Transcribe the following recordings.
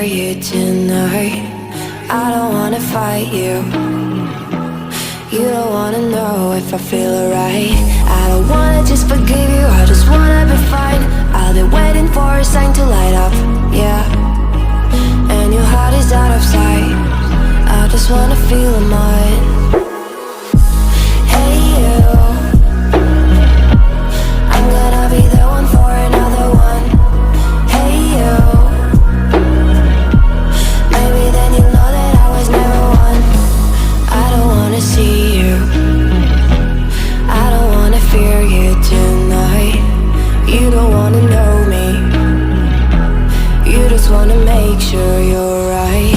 you tonight. I don't wanna fight you. You don't wanna know if I feel alright. I don't wanna just forgive you, I just wanna be fine. I'll be waiting for a sign to light up, yeah. And your heart is out of sight. I just wanna feel mine. Hey you, I'm gonna be the one for another one. Hey you, maybe then you'll know that I was never one. I don't wanna see you, I don't wanna fear you tonight. You don't wanna know me, you just wanna make sure you're right.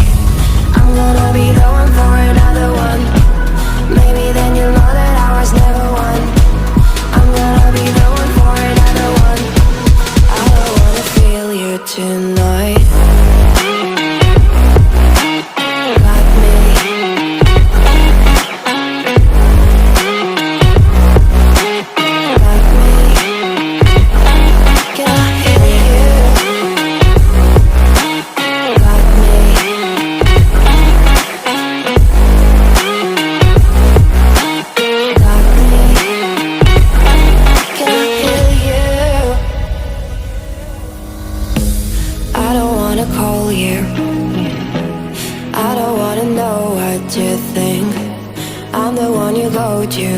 I'm gonna be the one for another one. Maybe then you'll know that I was never one. I'm gonna be the one for another one. I don't wanna feel you tonight. Got me. Got me. Can I hear you? Got me. Got me. Can I hear you? I don't wanna call you, I don't wanna know what you think. I'm the one you go to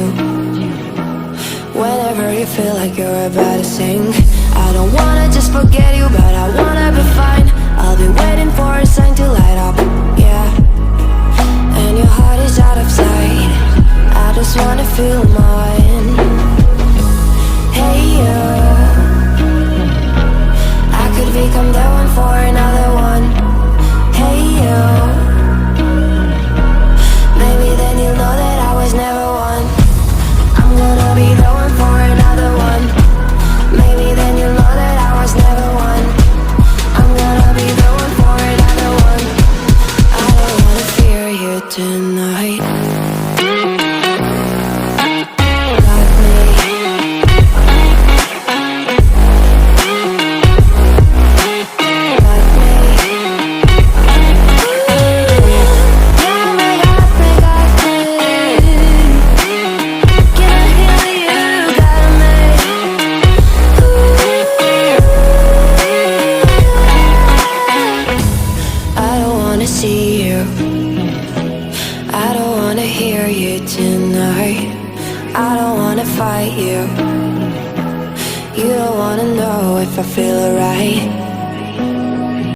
whenever you feel like you're about to sink. I don't wanna just forget you, but I wanna be fine. I'll be waiting for a sign to light up, yeah. And your heart is out of sight. I just wanna feel mine. Hey you, I could become the one for another one. Hey you, maybe then you'll know that I was never one. I'm gonna be the one for another one. Maybe then you'll know that I was never one. I'm gonna be the one for another one. I don't wanna fear you tonight. Got me. Got me. Got me, got me, got me. Can I hear you? Got me. I don't wanna see you, I don't wanna hear you tonight. I don't wanna fight you. You don't wanna know if I feel alright.